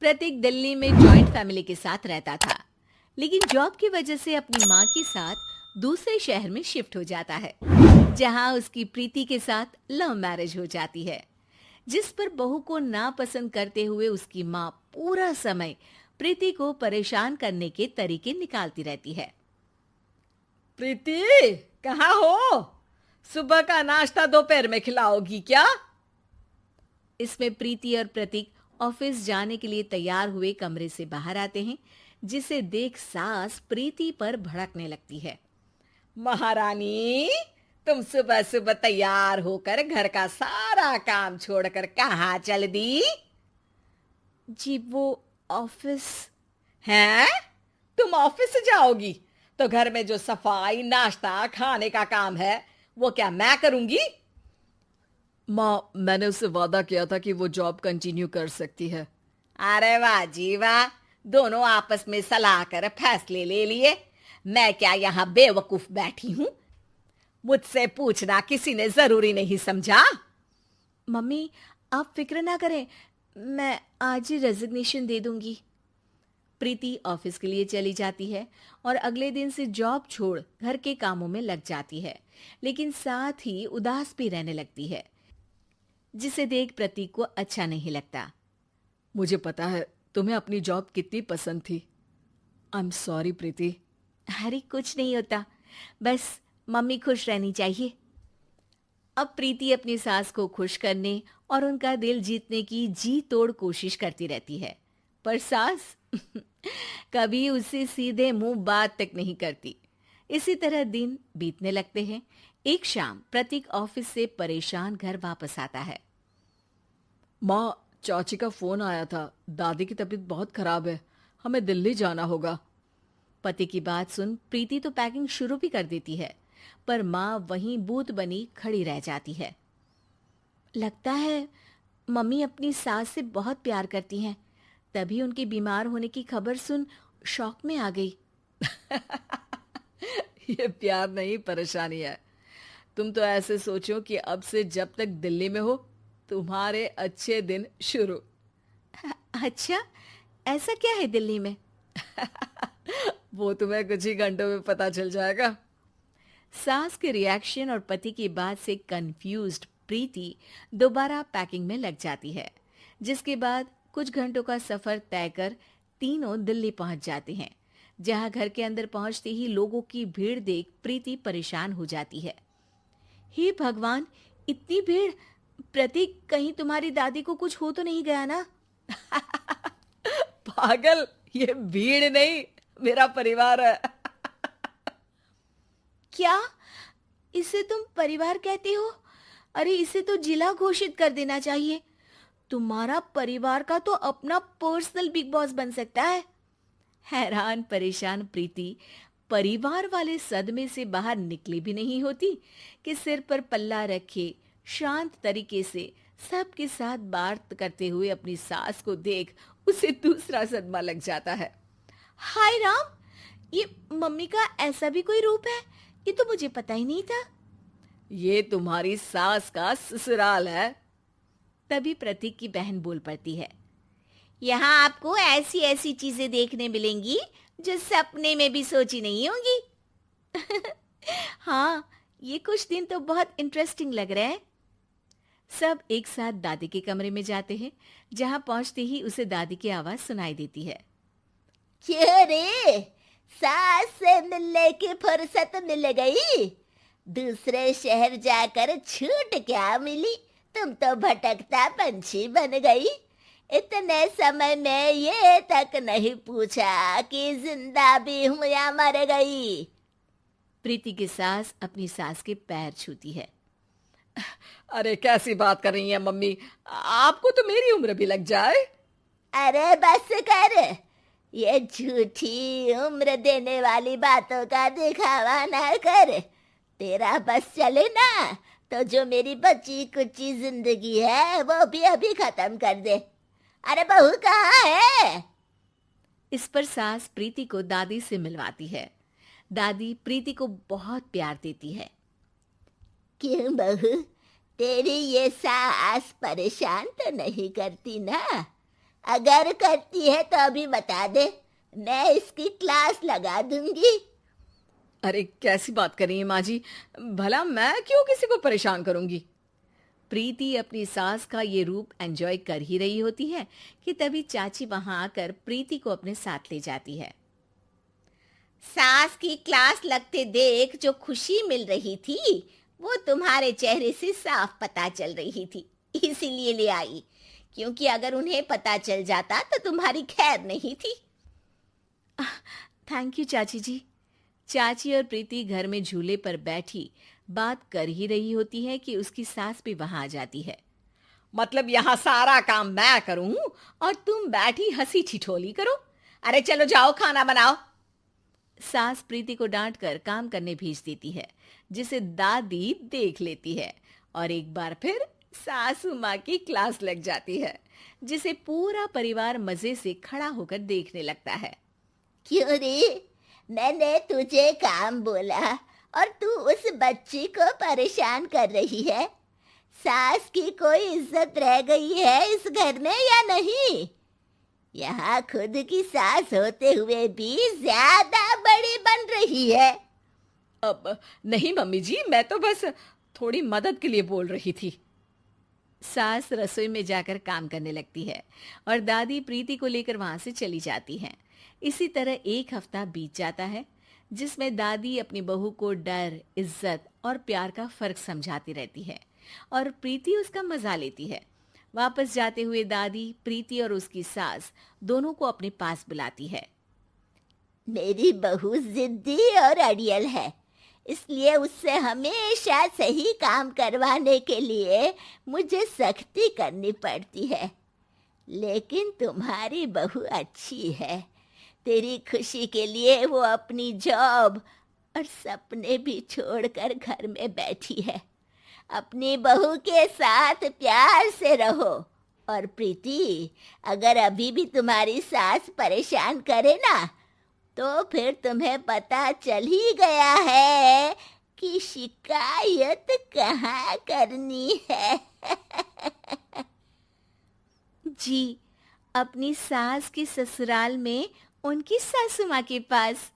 प्रतीक दिल्ली में joint family के साथ रहता था, लेकिन जॉब की वजह से अपनी माँ के साथ दूसरे शहर में शिफ्ट हो जाता है, जहाँ उसकी प्रीति के साथ लव मैरिज हो जाती है, जिस पर बहू को नापसंद करते हुए उसकी माँ पूरा समय प्रीति को परेशान करने के तरीके निकालती रहती है। प्रीति, कहाँ हो? सुबह का नाश्ता दोपहर में खिलाओगी क्या? इसमें प्रीति और प्रतीक ऑफिस जाने के लिए तैयार हुए कमरे से बाहर आते हैं, जिसे देख सास प्रीति पर भड़कने लगती है। महारानी, तुम सुबह सुबह तैयार होकर घर का सारा काम छोड़कर कहाँ चल दी? जी वो ऑफिस। हैं? तुम ऑफिस जाओगी तो घर में जो सफाई, नाश्ता, खाने का काम है वो क्या मैं करूंगी? माँ, मैंने उससे वादा किया था कि वो जॉब कंटिन्यू कर सकती है। अरे वाह जी वाह, दोनों आपस में सलाह कर फैसले ले लिए। मैं क्या यहाँ बेवकूफ बैठी हूँ? मुझसे पूछना किसी ने जरूरी नहीं समझा? मम्मी, आप फिक्र ना करें, मैं आज ही रेजिग्नेशन दे दूंगी। प्रीति ऑफिस के लिए चली जाती है और अगले दिन से जॉब छोड़ घर के कामों में लग जाती है, लेकिन साथ ही उदास भी रहने लगती है, जिसे देख प्रतीक को अच्छा नहीं लगता। मुझे पता है तुम्हें अपनी जॉब कितनी पसंद थी। आई एम सॉरी प्रीति। अरे कुछ नहीं होता, बस मम्मी खुश रहनी चाहिए। अब प्रीति अपनी सास को खुश करने और उनका दिल जीतने की जी तोड़ कोशिश करती रहती है, पर सास कभी उससे सीधे मुंह बात तक नहीं करती। इसी तरह दिन बीतने लगते हैं। एक शाम प्रतीक ऑफिस से परेशान घर वापस आता है। माँ, चाची का फोन आया था। दादी की तबीयत बहुत खराब है, हमें दिल्ली जाना होगा। पति की बात सुन प्रीति तो पैकिंग शुरू भी कर देती है, पर माँ वहीं बूत बनी खड़ी रह जाती है। लगता है मम्मी अपनी सास से बहुत प्यार करती हैं, तभी उनके बीमार होने की खबर सुन शॉक में आ गई। ये प्यार नहीं, परेशानी है। तुम तो ऐसे सोचो कि अब से जब तक दिल्ली में हो तुम्हारे अच्छे दिन शुरू। अच्छा, ऐसा क्या है दिल्ली में? वो तुम्हें कुछ ही घंटों में पता चल जाएगा। सास के रिएक्शन और पति की बात से कंफ्यूज्ड प्रीति दोबारा पैकिंग में लग जाती है, जिसके बाद कुछ घंटों का सफर तय कर तीनों दिल्ली पहुंच जाते हैं, जहां घर के अंदर पहुंचते ही लोगों की भीड़ देख प्रीति परेशान हो जाती है। हे भगवान, इतनी भीड़! प्रतीक, कहीं तुम्हारी दादी को कुछ हो तो नहीं गया ना? पागल, ये भीड़ नहीं, मेरा परिवार है। क्या? इसे तुम परिवार कहते हो? अरे इसे तो जिला घोषित कर देना चाहिए। तुम्हारा परिवार का तो अपना पर्सनल बिग बॉस बन सकता है। हैरान परेशान प्रीति परिवार वाले सदमे से बाहर निकली भी नहीं होती कि सिर पर पल्ला रखे शांत तरीके से सबके साथ बात करते हुए अपनी सास को देख उसे दूसरा सदमा लग जाता है। हाय राम, ये मम्मी का ऐसा भी कोई रूप है? ये तो मुझे पता ही नहीं था। ये तुम्हारी सास का ससुराल है। तभी प्रतीक की बहन बोल पड़ती है। यहाँ आपको ऐसी ऐसी चीजें देखने मिलेंगी जो सपने में भी सोची नहीं होंगी। हाँ, ये कुछ दिन तो बहुत इंटरेस्टिंग लग रहे हैं। सब एक साथ दादी के कमरे में जाते हैं, जहां पहुंचते ही उसे दादी की आवाज सुनाई देती है। क्यों रे, सास से मिलने की फुर्सत मिल गई? दूसरे शहर जाकर छूट क्या मिली? तुम तो भटकता पंछी बन गई। इतने समय में ये तक नहीं पूछा कि जिंदा भी हूं या मर गई। प्रीति की सास अपनी सास के पैर छूती है। अरे कैसी बात कर रही है मम्मी, आपको तो मेरी उम्र भी लग जाए। अरे बस कर, ये झूठी उम्र देने वाली बातों का दिखावा ना कर। तेरा बस चले ना तो जो मेरी बची कुची जिंदगी है वो भी अभी खत्म कर दे। अरे बहू कहाँ है? इस पर सास प्रीति को दादी से मिलवाती है। दादी प्रीति को बहुत प्यार देती है। क्यों बहू, तेरी ये सास परेशान तो नहीं करती ना? अगर करती है तो अभी बता दे, मैं इसकी क्लास लगा दूंगी। अरे कैसी बात कर रही हैं माँ जी, भला मैं क्यों किसी को परेशान करूंगी। प्रीति अपनी सास का ये रूप एंजॉय कर ही रही होती है कि तभी चाची वहां आकर प्रीति को अपने साथ ले जाती है। सास की क्लास लगते देख जो खुशी मिल रही थी वो तुम्हारे चेहरे से साफ पता चल रही थी, इसीलिए ले आई, क्योंकि अगर उन्हें पता चल जाता तो तुम्हारी खैर नहीं थी। थैंक यू चाची जी। चाची और प्रीति घर में झूले पर बैठी बात कर ही रही होती है कि उसकी सास भी वहां आ जाती है। मतलब यहाँ सारा काम मैं करूं और तुम बैठी हंसी ठिठोली करो? अरे चलो जाओ खाना बनाओ। सास प्रीति को डांटकर काम करने भेज देती है, जिसे दादी देख लेती है और एक बार फिर सासू माँ की क्लास लग जाती है, जिसे पूरा परिवार मजे से खड़ा होकर देखने लगता है। क्यों रे, मैंने तुझे काम बोला और तू उस बच्ची को परेशान कर रही है? सास की कोई इज्जत रह गई है इस घर में या नहीं? यहाँ खुद की सास होते हुए भी ज्यादा बड़ी बन रही है। अब नहीं मम्मी जी, मैं तो बस थोड़ी मदद के लिए बोल रही थी। सास रसोई में जाकर काम करने लगती है और दादी प्रीति को लेकर वहां से चली जाती हैं। इसी तरह एक हफ्ता बीत जाता है, जिसमें दादी अपनी बहू को डर, इज्जत और प्यार का फर्क समझाती रहती है और प्रीति उसका मजा लेती है। वापस जाते हुए दादी प्रीति और उसकी सास दोनों को अपने पास बुलाती है। मेरी बहू जिद्दी और अड़ियल है, इसलिए उससे हमेशा सही काम करवाने के लिए मुझे सख्ती करनी पड़ती है। लेकिन तुम्हारी बहू अच्छी है, तेरी खुशी के लिए वो अपनी जॉब और सपने भी छोड़कर घर में बैठी है। अपनी बहू के साथ प्यार से रहो। और प्रीति, अगर अभी भी तुम्हारी सास परेशान करे ना, तो फिर तुम्हें पता चल ही गया है कि शिकायत कहाँ करनी है। जी, अपनी सास के ससुराल में उनकी सासू माँ के पास।